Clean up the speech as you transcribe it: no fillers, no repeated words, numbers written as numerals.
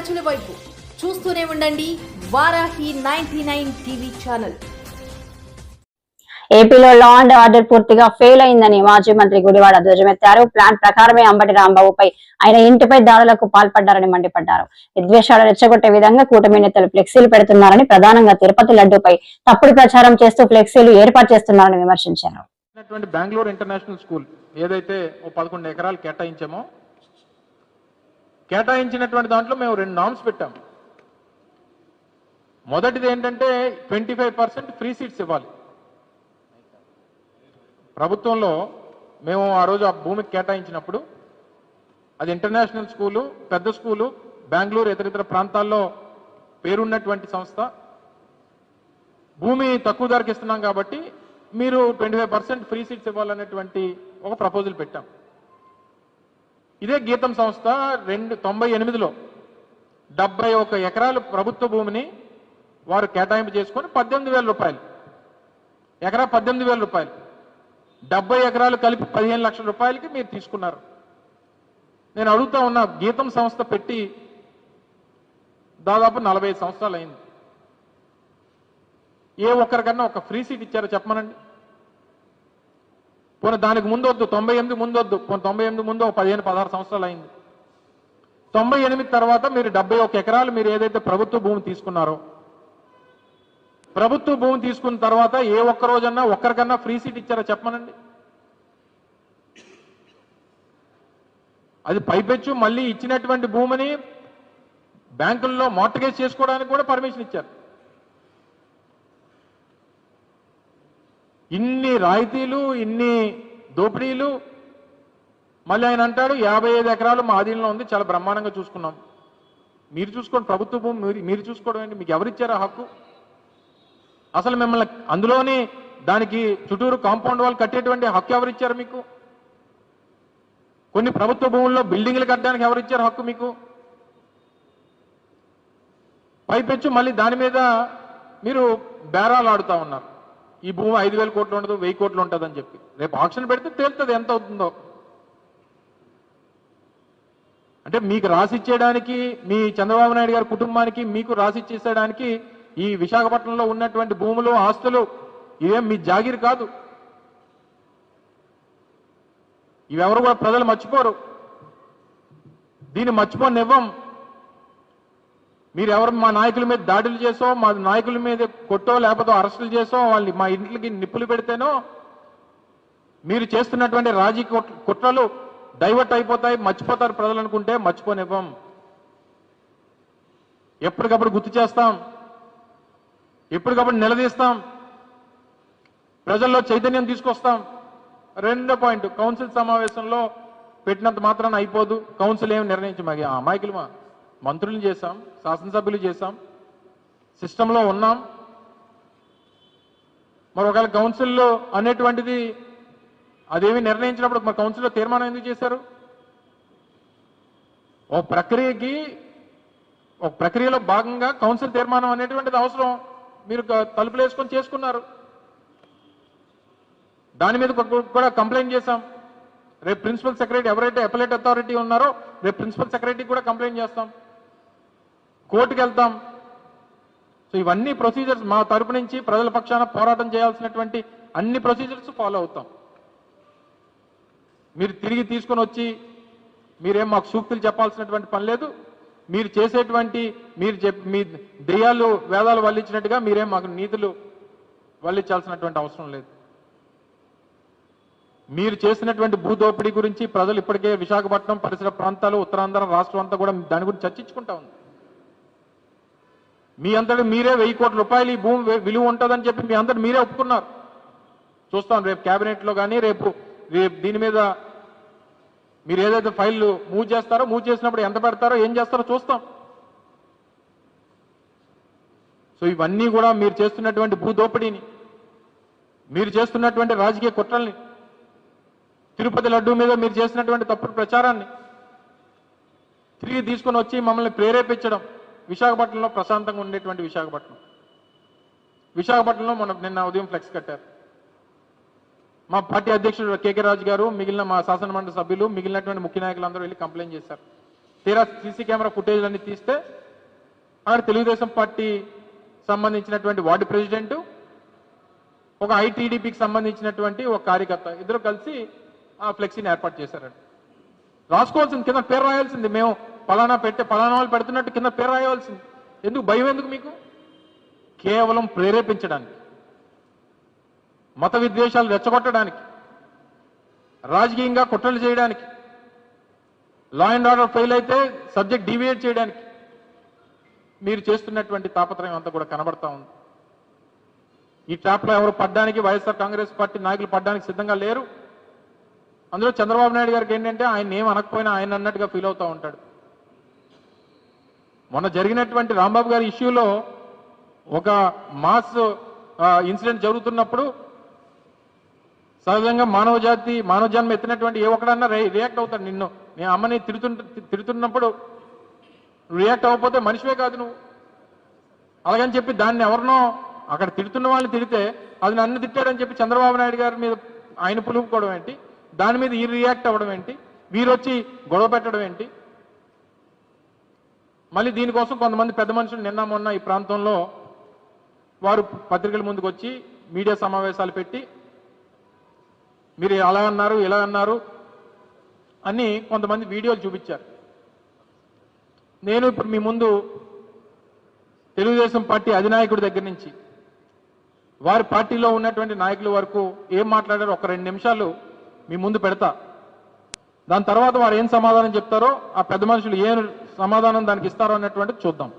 ప్రజల వైపు చూస్తూనే ఉండండి వారాహి 99 టీవీ ఛానల్. ఏపీలో లా అండ్ ఆర్డర్ పూర్తిగా ఫెయిల్ అయిందని మాజీ మంత్రి గుడివాడ ధ్వజమెత్తారు. ప్లాన్ ప్రకారమే అంబటి రాంబాబుపై ఆయన ఇంటిపై దాడులకు పాల్పడ్డారని మండిపడ్డారు. విద్వేషాలు రెచ్చగొట్టే విధంగా కూటమి నేతలు ఫ్లెక్సీలు పెడుతున్నారని, ప్రధానంగా తిరుపతి లడ్డూపై తప్పుడు ప్రచారం చేస్తూ ఫ్లెక్సీలు ఏర్పాటు చేస్తున్నారని విమర్శించారు. బెంగళూరు ఇంటర్నేషనల్ స్కూల్ ఏదైతే 11 ఎకరాలు కేటాయించామో, కేటాయించినటువంటి దాంట్లో మేము 2 నామ్స్ పెట్టాం. మొదటిది ఏంటంటే 25% ఫ్రీ సీట్స్ ఇవ్వాలి. ప్రభుత్వంలో మేము ఆ రోజు ఆ భూమికి కేటాయించినప్పుడు అది ఇంటర్నేషనల్ స్కూలు, పెద్ద స్కూలు, బెంగళూరు ఇతర ప్రాంతాల్లో పేరున్నటువంటి సంస్థ. భూమి తక్కువ ధరకి ఇస్తున్నాం కాబట్టి మీరు 25% ఫ్రీ సీట్స్ ఇవ్వాలనేటువంటి ఒక ప్రపోజల్ పెట్టాం. ఇదే గీతం సంస్థ 98లో 71 ఎకరాలు ప్రభుత్వ భూమిని వారు కేటాయింపు చేసుకొని 18,000 రూపాయలు, ఎకరా 18,000 రూపాయలు, 70 ఎకరాలు కలిపి 15 లక్షల రూపాయలకి మీరు తీసుకున్నారు. నేను అడుగుతా ఉన్నా, గీతం సంస్థ పెట్టి దాదాపు 45 సంవత్సరాలు అయింది. ఏ ఒక్కరికన్నా ఒక ఫ్రీ సీట్ ఇచ్చారో చెప్పమనండి. పోనీ దానికి ముందు వద్దు, 98 ముందు వద్దు, పోనీ 98 ముందు 15-16 సంవత్సరాలు అయింది. 98 తర్వాత మీరు 71 ఎకరాలు మీరు ఏదైతే ప్రభుత్వ భూమి తీసుకున్నారో, ప్రభుత్వ భూమి తీసుకున్న తర్వాత ఏ ఒక్క రోజన్నా ఒక్కరికన్నా ఫ్రీ సీట్ ఇచ్చారో చెప్పమనండి. అది పైపెచ్చు మళ్ళీ ఇచ్చినటువంటి భూమిని బ్యాంకుల్లో మార్టగేజ్ చేసుకోవడానికి కూడా పర్మిషన్ ఇచ్చారు. ఇన్ని రాయితీలు, ఇన్ని దోపిడీలు, మళ్ళీ ఆయన అంటాడు 55 ఎకరాలు మా ఆధీనంలో ఉంది, చాలా బ్రహ్మాండంగా చూసుకున్నాం. మీరు చూసుకోండి, ప్రభుత్వ భూమి మీరు చూసుకోవడం ఏంటి? మీకు ఎవరిచ్చారా హక్కు? అసలు మిమ్మల్ని అందులోని దానికి చుట్టూరు కాంపౌండ్ వాల్ కట్టేటువంటి హక్కు ఎవరిచ్చారు మీకు? కొన్ని ప్రభుత్వ భూముల్లో బిల్డింగ్లు కట్టడానికి ఎవరిచ్చారు హక్కు మీకు? పైపెచ్చు మళ్ళీ దాని మీద మీరు బేరాలు ఆడుతూ ఉన్నారు. ఈ భూమి 5,000 కోట్లు ఉండదు, 1000 కోట్లు ఉంటుందని చెప్పి. రేపు ఆక్షన్ పెడితే తేలుతుంది ఎంత అవుతుందో. అంటే మీకు రాసిచ్చేయడానికి, మీ చంద్రబాబు నాయుడు గారి కుటుంబానికి మీకు రాసిచ్చేసేయడానికి ఈ విశాఖపట్నంలో ఉన్నటువంటి భూములు, ఆస్తులు ఇవేం మీ జాగిరి కాదు. ఇవెవరు కూడా ప్రజలు మర్చిపోరు. దీన్ని మర్చిపోనివ్వం. మీరెవరు మా నాయకుల మీద దాడులు చేసో, మా నాయకుల మీద కొట్టో, లేకపోతే అరెస్టులు చేసో, వాళ్ళని మా ఇంట్లకి నిప్పులు పెడితేనో మీరు చేస్తున్నటువంటి రాజకీయ కుట్రలు డైవర్ట్ అయిపోతాయి, మర్చిపోతారు ప్రజలు అనుకుంటే మర్చిపోనివ్వం. ఎప్పటికప్పుడు గుర్తు చేస్తాం, ఎప్పటికప్పుడు నిలదీస్తాం, ప్రజల్లో చైతన్యం తీసుకొస్తాం. రెండో పాయింట్, కౌన్సిల్ సమావేశంలో పెట్టినంత మాత్రాన అయిపోదు. కౌన్సిల్ ఏమి నిర్ణయించి మాకు అమాయకులు మంత్రులు చేశాం, శాసనసభ్యులు చేశాం, సిస్టంలో ఉన్నాం. మరి ఒకవేళ కౌన్సిల్లో అనేటువంటిది అదేమి నిర్ణయించినప్పుడు మరి కౌన్సిల్లో తీర్మానం ఎందుకు చేశారు? ఒక ప్రక్రియలో భాగంగా కౌన్సిల్ తీర్మానం అనేటువంటిది అవసరం. మీరు తలుపులు వేసుకొని చేసుకున్నారు. దాని మీద కూడా కంప్లైంట్ చేశాం. రేపు ప్రిన్సిపల్ సెక్రటరీ ఎవరైతే అపెలేట్ అథారిటీ ఉన్నారో రేపు ప్రిన్సిపల్ సెక్రటరీ కూడా కంప్లైంట్ చేస్తాం, కోర్టుకు వెళ్తాం. సో ఇవన్నీ ప్రొసీజర్స్ మా తరపు నుంచి ప్రజల పక్షాన పోరాటం చేయాల్సినటువంటి అన్ని ప్రొసీజర్స్ ఫాలో అవుతాం. మీరు తిరిగి తీసుకొని వచ్చి మీరేం మాకు సూక్తులు చెప్పాల్సినటువంటి పని లేదు. మీరు చేసేటువంటి మీ దెయ్యాలు వేదాలు వల్లించినట్టుగా మీరేం మాకు నీతులు వల్లించాల్సినటువంటి అవసరం లేదు. మీరు చేసినటువంటి భూదోపిడీ గురించి ప్రజలు ఇప్పటికే విశాఖపట్నం పరిసర ప్రాంతాలు, ఉత్తరాంధ్ర రాష్ట్రం అంతా కూడా దాని గురించి చర్చించుకుంటా ఉంది. మీ అంతటి మీరే 1000 కోట్ల రూపాయలు ఈ భూమి విలువ ఉంటుందని చెప్పి మీ అందరు మీరే ఒప్పుకున్నారు. చూస్తాం రేపు క్యాబినెట్లో కానీ రేపు దీని మీద మీరు ఏదైతే ఫైళ్ళు మూవ్ చేస్తారో, మూవ్ చేసినప్పుడు ఎంత పెడతారో, ఏం చేస్తారో చూస్తాం. సో ఇవన్నీ కూడా మీరు చేస్తున్నటువంటి భూదోపిడీని, మీరు చేస్తున్నటువంటి రాజకీయ కుట్రల్ని, తిరుపతి లడ్డూ మీద మీరు చేసినటువంటి తప్పుడు ప్రచారాన్ని తిరిగి తీసుకొని వచ్చి మమ్మల్ని ప్రేరేపించడం. విశాఖపట్నంలో ప్రశాంతంగా ఉండేటువంటి విశాఖపట్నంలో నిన్న ఉదయం ఫ్లెక్స్ కట్టారు. మా పార్టీ అధ్యక్షుడు కేకే రాజు గారు, మిగిలిన మా శాసనమండలి సభ్యులు, మిగిలినటువంటి ముఖ్య నాయకులందరూ వెళ్ళి కంప్లైంట్ చేశారు. తీరా సీసీ కెమెరా ఫుటేజ్ అన్ని తీస్తే అక్కడ తెలుగుదేశం పార్టీ సంబంధించినటువంటి వార్డు ప్రెసిడెంట్, ఒక ఐటీడీపీకి సంబంధించినటువంటి ఒక కార్యకర్త ఇద్దరు కలిసి ఆ ఫ్లెక్సీని ఏర్పాటు చేశారండి. రాసుకోవాల్సింది, కింద పేరు రాయాల్సింది. మేము పలానా వాళ్ళు పెడుతున్నట్టు కింద పేరు రాయవలసింది. ఎందుకు భయం? ఎందుకు మీకు? కేవలం ప్రేరేపించడానికి, మత విద్వేషాలు రెచ్చగొట్టడానికి, రాజకీయంగా కుట్రలు చేయడానికి, లా అండ్ ఆర్డర్ ఫెయిల్ అయితే సబ్జెక్ట్ డీవియేట్ చేయడానికి మీరు చేస్తున్నటువంటి తాపత్రయం అంతా కూడా కనబడతా ఉంది. ఈ ట్రాప్లో ఎవరు పడ్డానికి, వైఎస్ఆర్ కాంగ్రెస్ పార్టీ నాయకులు పడ్డానికి సిద్ధంగా లేరు. అందులో చంద్రబాబు నాయుడు గారికి ఏంటంటే ఆయన ఏం అనకపోయినా ఆయన అన్నట్టుగా ఫీల్ అవుతూ ఉంటాడు. మొన్న జరిగినటువంటి రాంబాబు గారి ఇష్యూలో ఒక మాస్ ఇన్సిడెంట్ జరుగుతున్నప్పుడు సహజంగా మానవ జన్మ ఎత్తినటువంటి ఏ ఒక్కడన్నా రియాక్ట్ అవుతాడు. నిన్ను నేను అమ్మని తిడుతున్నప్పుడు రియాక్ట్ అవ్వకపోతే మనిషివే కాదు నువ్వు. అలాగని చెప్పి దాన్ని ఎవరినో అక్కడ తిడుతున్న వాళ్ళని తిడితే అది నన్ను తిట్టాడని చెప్పి చంద్రబాబు నాయుడు గారి మీద ఆయన పులుపుకోవడం ఏంటి, దాని మీద ఈ రియాక్ట్ అవ్వడం ఏంటి, వీరొచ్చి గొడవ పెట్టడం ఏంటి? మళ్ళీ దీనికోసం కొంతమంది పెద్ద మనుషులు నిన్న మొన్న ఈ ప్రాంతంలో వారు పత్రికల ముందుకు వచ్చి మీడియా సమావేశాలు పెట్టి మీరు అలా అన్నారు ఇలా అన్నారు అని కొంతమంది వీడియోలు చూపించారు. నేను ఇప్పుడు మీ ముందు తెలుగుదేశం పార్టీ అధినాయకుడి దగ్గర నుంచి వారి పార్టీలో ఉన్నటువంటి నాయకుల వరకు ఏం మాట్లాడారో ఒక 2 నిమిషాలు మీ ముందు పెడతా. దాని తర్వాత వారు ఏం సమాధానం చెప్తారో, ఆ పెద్ద మనుషులు ఏం సమాధానం దానికి ఇస్తారో అన్నటువంటిది చూద్దాం.